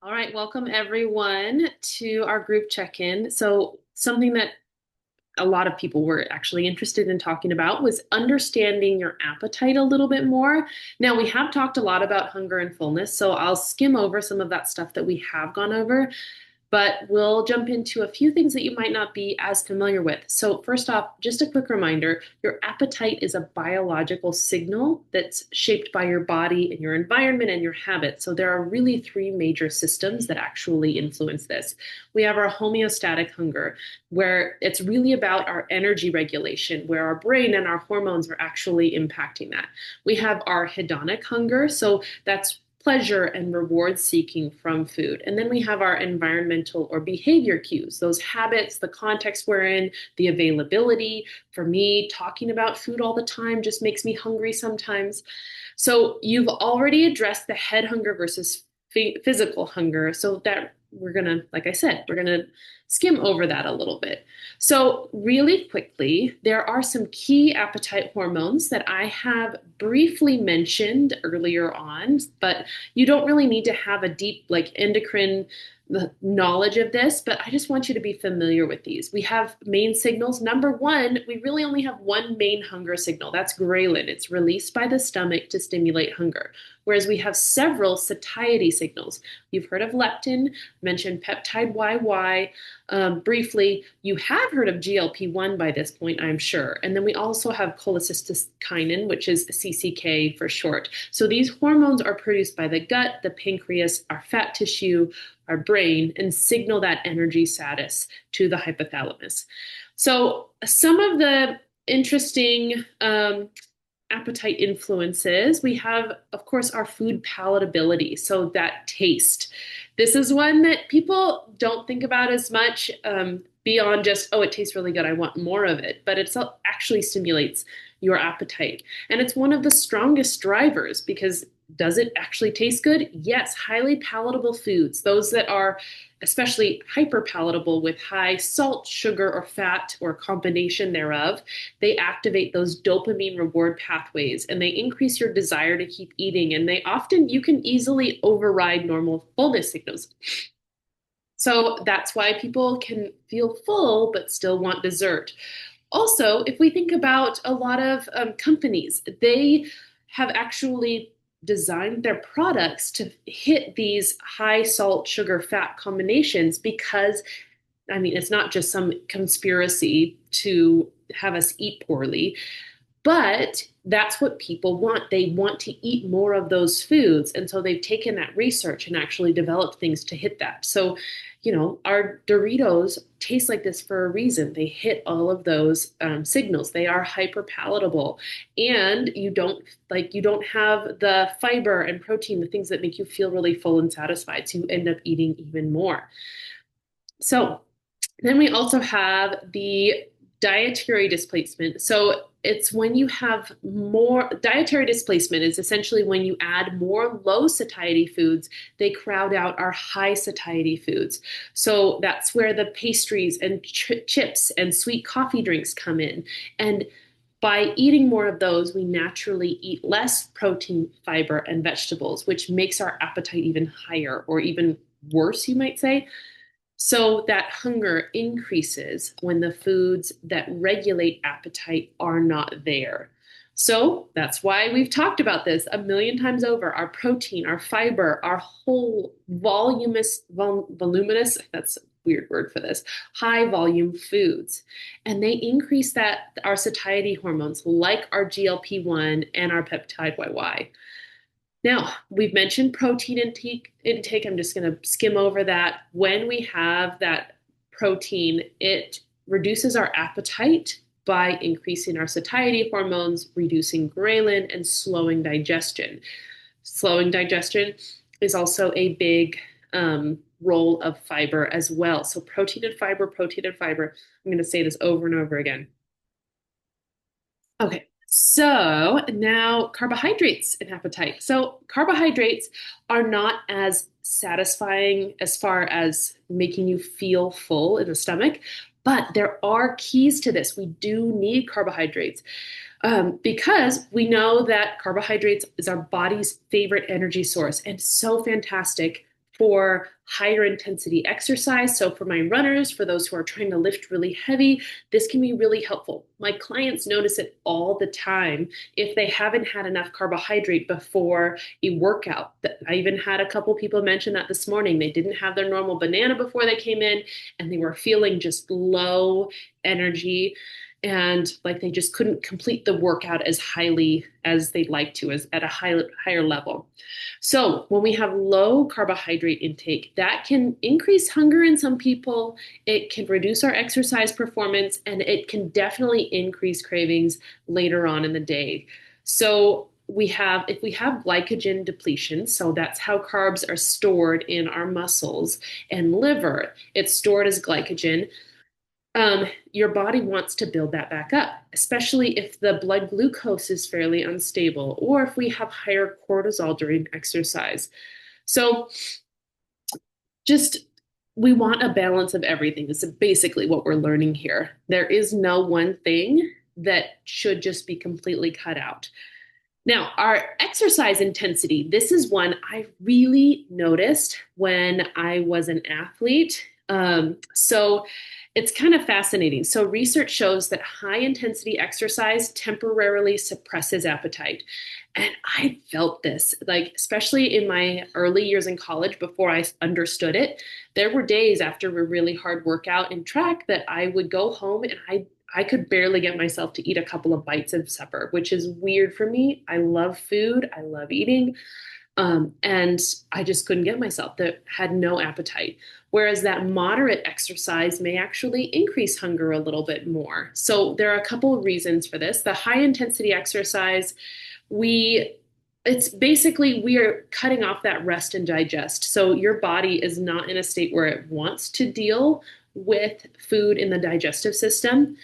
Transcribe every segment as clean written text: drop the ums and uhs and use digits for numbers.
All right, welcome everyone to our group check-in. So, something that a lot of people were actually interested in talking about was understanding your appetite a little bit more. Now, we have talked a lot about hunger and fullness, so I'll skim over some of that stuff that we have gone over, but we'll jump into a few things that you might not be as familiar with. So, first off, just a quick reminder, your appetite is a biological signal that's shaped by your body and your environment and your habits. So, there are really three major systems that actually influence this. We have our homeostatic hunger, where it's really about our energy regulation, where our brain and our hormones are actually impacting that. We have our hedonic hunger, so that's pleasure and reward seeking from food. And then we have our environmental or behavior cues, those habits, the context we're in, the availability. For me, talking about food all the time just makes me hungry sometimes. So you've already addressed the head hunger versus physical hunger. So that we're going to, like I said, we're going to skim over that a little bit. So, really quickly, there are some key appetite hormones that I have briefly mentioned earlier on, but you don't really need to have a deep, like endocrine knowledge of this, but I just want you to be familiar with these. We have main signals. Number one, we really only have one main hunger signal. That's ghrelin. It's released by the stomach to stimulate hunger. Whereas we have several satiety signals. You've heard of leptin, mentioned peptide YY. Briefly, you have heard of GLP-1 by this point, I'm sure. And then we also have cholecystokinin, which is CCK for short. So these hormones are produced by the gut, the pancreas, our fat tissue, our brain, and signal that energy status to the hypothalamus. So some of the interesting appetite influences, we have, of course, our food palatability. So that taste. This is one that people don't think about as much beyond just, oh, it tastes really good. I want more of it. But it actually stimulates your appetite. And it's one of the strongest drivers because does it actually taste good? Yes, highly palatable foods, those that are especially hyper palatable with high salt, sugar, or fat, or combination thereof, they activate those dopamine reward pathways and they increase your desire to keep eating. And they often, you can easily override normal fullness signals. So that's why people can feel full but still want dessert. Also, if we think about a lot of companies, they have actually designed their products to hit these high salt, sugar, fat combinations because, I mean, it's not just some conspiracy to have us eat poorly, but that's what people want. They want to eat more of those foods. And so they've taken that research and actually developed things to hit that. So, our Doritos taste like this for a reason. They hit all of those signals. They are hyper palatable, and you don't have the fiber and protein, the things that make you feel really full and satisfied. So you end up eating even more. So then we also have the dietary displacement. So it's when you have more dietary displacement is essentially when you add more low satiety foods, they crowd out our high satiety foods. So that's where the pastries and chips and sweet coffee drinks come in. And by eating more of those, we naturally eat less protein, fiber, and vegetables, which makes our appetite even higher or even worse, you might say. So that hunger increases when the foods that regulate appetite are not there. So that's why we've talked about this a million times over. Our protein, our fiber, our whole voluminous, that's a weird word for this, high volume foods. And they increase our satiety hormones like our GLP-1 and our peptide YY. Now, we've mentioned protein intake. I'm just going to skim over that. When we have that protein, it reduces our appetite by increasing our satiety hormones, reducing ghrelin, and slowing digestion. Slowing digestion is also a big role of fiber as well. So, protein and fiber, protein and fiber. I'm going to say this over and over again. Okay, so now carbohydrates and appetite. So carbohydrates are not as satisfying as far as making you feel full in the stomach, but there are keys to this. We do need carbohydrates because we know that carbohydrates is our body's favorite energy source and so fantastic for higher intensity exercise. So for my runners, for those who are trying to lift really heavy, this can be really helpful. My clients notice it all the time if they haven't had enough carbohydrate before a workout. I even had a couple people mention that this morning. They didn't have their normal banana before they came in, and they were feeling just low energy, and like they just couldn't complete the workout as highly as they'd like to, as at a higher level. So when we have low carbohydrate intake, that can increase hunger in some people, it can reduce our exercise performance, and it can definitely increase cravings later on in the day. So if we have glycogen depletion, so that's how carbs are stored in our muscles and liver, it's stored as glycogen. Your body wants to build that back up, especially if the blood glucose is fairly unstable or if we have higher cortisol during exercise. So just we want a balance of everything. This is basically what we're learning here. There is no one thing that should just be completely cut out. Now, our exercise intensity, this is one I really noticed when I was an athlete. So it's kind of fascinating. So research shows that high intensity exercise temporarily suppresses appetite. And I felt this, like, especially in my early years in college before I understood it. There were days after a really hard workout in track that I would go home and I could barely get myself to eat a couple of bites of supper, which is weird for me. I love food. I love eating. And I just couldn't get myself, that had no appetite. Whereas that moderate exercise may actually increase hunger a little bit more. So there are a couple of reasons for this. The high intensity exercise, it's basically we are cutting off that rest and digest. So your body is not in a state where it wants to deal with food in the digestive system.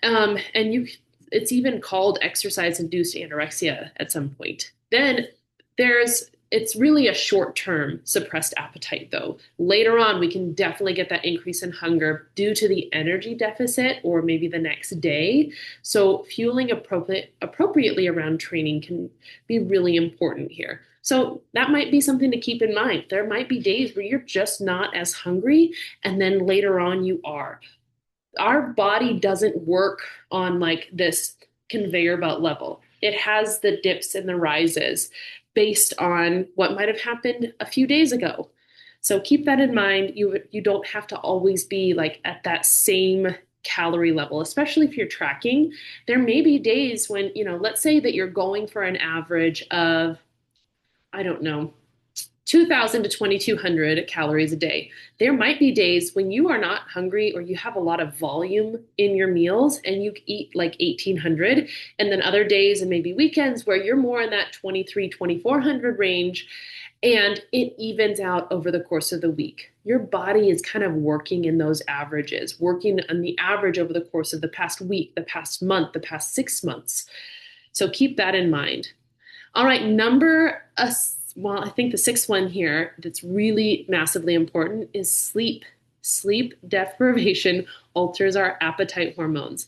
It's even called exercise-induced anorexia at some point. Then it's really a short-term suppressed appetite, though. Later on, we can definitely get that increase in hunger due to the energy deficit or maybe the next day. So fueling appropriately around training can be really important here. So that might be something to keep in mind. There might be days where you're just not as hungry, and then later on you are. Our body doesn't work on like this conveyor belt level. It has the dips and the rises based on what might have happened a few days ago. So keep that in mind. You don't have to always be like at that same calorie level, especially if you're tracking. There may be days when, let's say that you're going for an average of, I don't know, 2,000 to 2,200 calories a day. There might be days when you are not hungry or you have a lot of volume in your meals and you eat like 1,800. And then other days and maybe weekends where you're more in that 23, 2,400 range, and it evens out over the course of the week. Your body is kind of working in those averages, working on the average over the course of the past week, the past month, the past 6 months. So keep that in mind. All right, I think the sixth one here that's really massively important is sleep. Sleep deprivation alters our appetite hormones.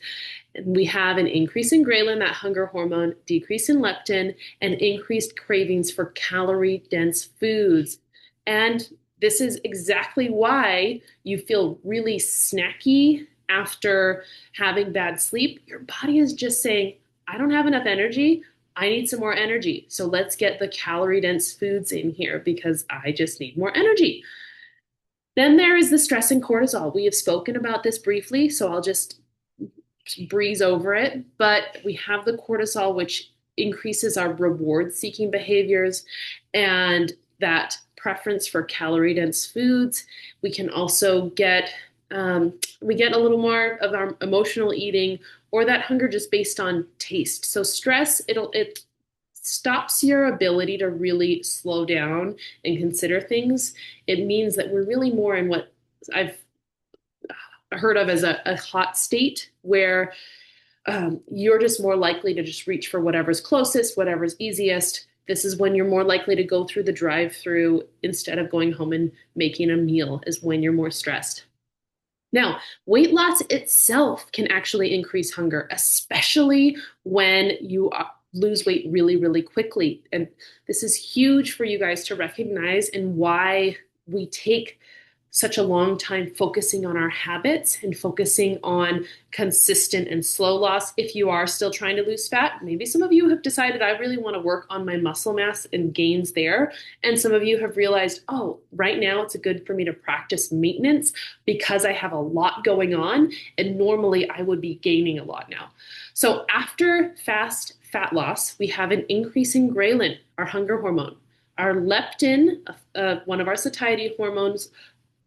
And we have an increase in ghrelin, that hunger hormone, decrease in leptin, and increased cravings for calorie-dense foods. And this is exactly why you feel really snacky after having bad sleep. Your body is just saying, I don't have enough energy. I need some more energy. So let's get the calorie-dense foods in here because I just need more energy. Then there is the stress and cortisol. We have spoken about this briefly, so I'll just breeze over it. But we have the cortisol, which increases our reward-seeking behaviors and that preference for calorie-dense foods. We can also get we get a little more of our emotional eating or that hunger just based on taste. So stress, it stops your ability to really slow down and consider things. It means that we're really more in what I've heard of as a hot state where you're just more likely to just reach for whatever's closest, whatever's easiest. This is when you're more likely to go through the drive-through instead of going home and making a meal, is when you're more stressed. Now, weight loss itself can actually increase hunger, especially when you lose weight really, really quickly. And this is huge for you guys to recognize and why we take such a long time focusing on our habits and focusing on consistent and slow loss. If you are still trying to lose fat, maybe some of you have decided I really want to work on my muscle mass and gains there. And some of you have realized, oh, right now it's good for me to practice maintenance because I have a lot going on. And normally I would be gaining a lot now. So after fast fat loss, we have an increase in ghrelin, our hunger hormone. Our leptin, one of our satiety hormones,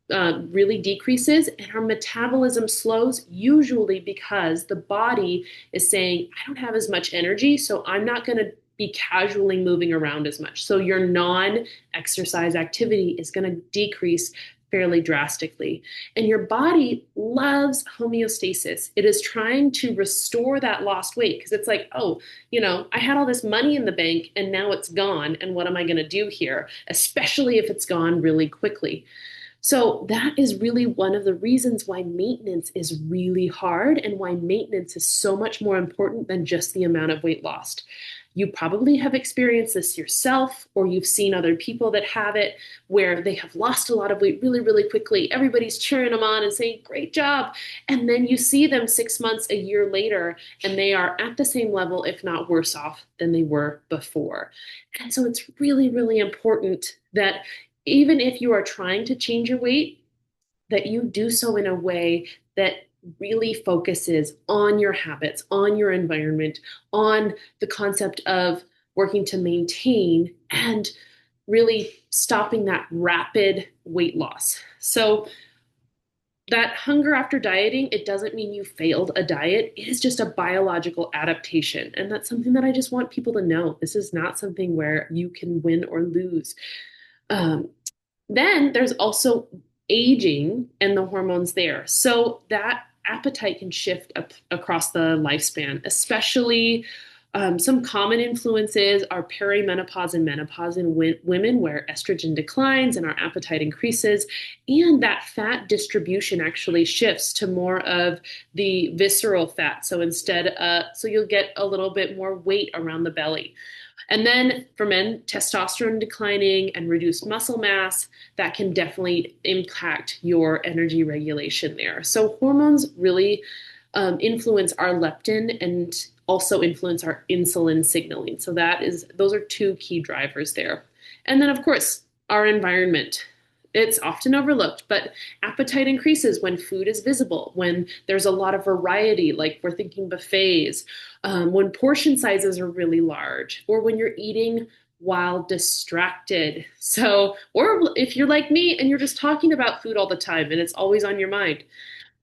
really decreases, and our metabolism slows, usually because the body is saying, I don't have as much energy, so I'm not going to be casually moving around as much. So your non-exercise activity is going to decrease fairly drastically. And your body loves homeostasis. It is trying to restore that lost weight because it's like, oh, I had all this money in the bank and now it's gone. And what am I going to do here? Especially if it's gone really quickly. So that is really one of the reasons why maintenance is really hard and why maintenance is so much more important than just the amount of weight lost. You probably have experienced this yourself, or you've seen other people that have it where they have lost a lot of weight really, really quickly. Everybody's cheering them on and saying, great job. And then you see them 6 months, a year later, and they are at the same level, if not worse off than they were before. And so it's really, really important that even if you are trying to change your weight, that you do so in a way that really focuses on your habits, on your environment, on the concept of working to maintain and really stopping that rapid weight loss. So that hunger after dieting, it doesn't mean you failed a diet. It is just a biological adaptation. And that's something that I just want people to know. This is not something where you can win or lose. Um, then there's also aging and the hormones there. So that appetite can shift across the lifespan, especially some common influences are perimenopause and menopause in women where estrogen declines and our appetite increases. And that fat distribution actually shifts to more of the visceral fat. So so you'll get a little bit more weight around the belly. And then for men, testosterone declining and reduced muscle mass, that can definitely impact your energy regulation there. So hormones really influence our leptin and also influence our insulin signaling. So those are two key drivers there. And then of course, our environment. It's often overlooked, but appetite increases when food is visible, when there's a lot of variety, like we're thinking buffets, when portion sizes are really large, or when you're eating while distracted. So, or if you're like me and you're just talking about food all the time and it's always on your mind.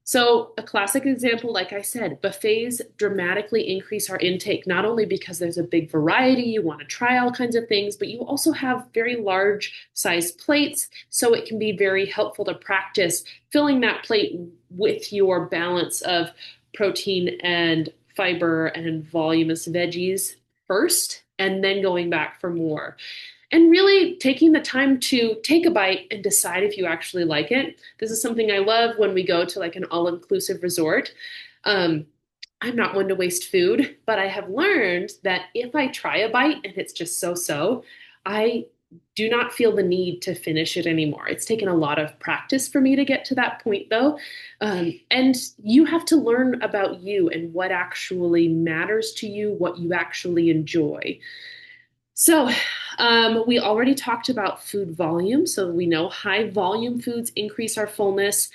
So, a classic example, like I said, buffets dramatically increase our intake, not only because there's a big variety, you want to try all kinds of things, but you also have very large size plates. So, it can be very helpful to practice filling that plate with your balance of protein and fiber and voluminous veggies first, and then going back for more and really taking the time to take a bite and decide if you actually like it. This is something I love when we go to like an all-inclusive resort. Um, I'm not one to waste food, but I have learned that if I try a bite and it's just so-so, I do not feel the need to finish it anymore. It's taken a lot of practice for me to get to that point, though. And you have to learn about you and what actually matters to you, what you actually enjoy. So, we already talked about food volume. So, we know high volume foods increase our fullness,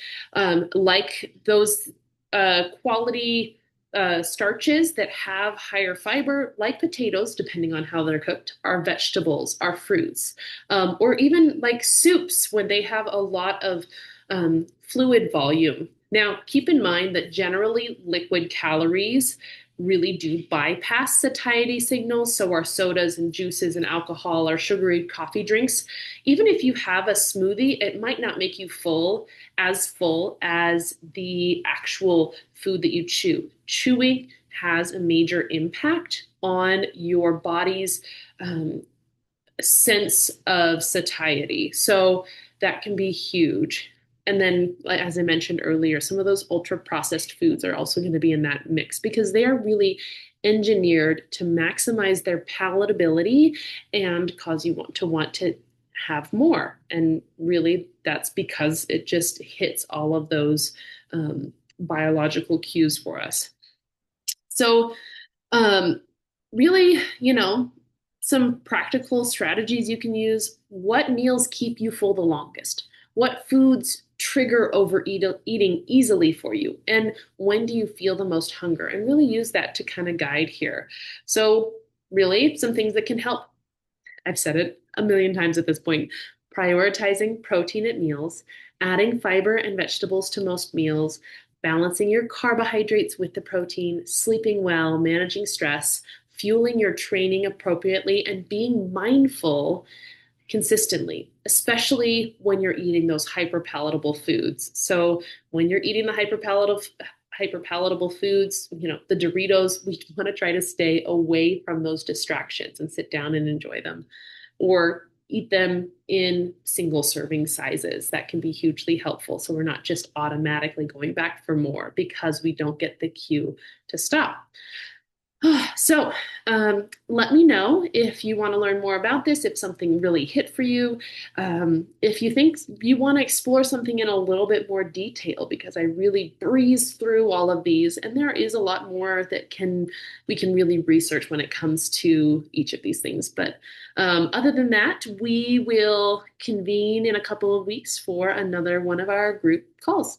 like those quality starches that have higher fiber, like potatoes, depending on how they're cooked, our vegetables, our fruits, or even like soups when they have a lot of fluid volume. Now, keep in mind that generally liquid calories really do bypass satiety signals. So our sodas and juices and alcohol, our sugary coffee drinks, even if you have a smoothie, it might not make you full as the actual food that you chew. Chewing has a major impact on your body's sense of satiety. So that can be huge. And then, as I mentioned earlier, some of those ultra processed foods are also going to be in that mix because they are really engineered to maximize their palatability and cause you want to have more. And really, that's because it just hits all of those biological cues for us. So, um, really, some practical strategies you can use. What meals keep you full the longest? What foods trigger overeating easily for you? And when do you feel the most hunger? And really use that to kind of guide here. So, really, some things that can help. I've said it a million times at this point. Prioritizing protein at meals, adding fiber and vegetables to most meals, balancing your carbohydrates with the protein, sleeping well, managing stress, fueling your training appropriately, and being mindful consistently, especially when you're eating those hyperpalatable foods. So when you're eating the hyperpalatable foods, the Doritos, we want to try to stay away from those distractions and sit down and enjoy them, or eat them in single serving sizes. That can be hugely helpful. So we're not just automatically going back for more because we don't get the cue to stop. So, let me know if you want to learn more about this, if something really hit for you, if you think you want to explore something in a little bit more detail, because I really breeze through all of these, and there is a lot more that we can really research when it comes to each of these things. But other than that, we will convene in a couple of weeks for another one of our group calls.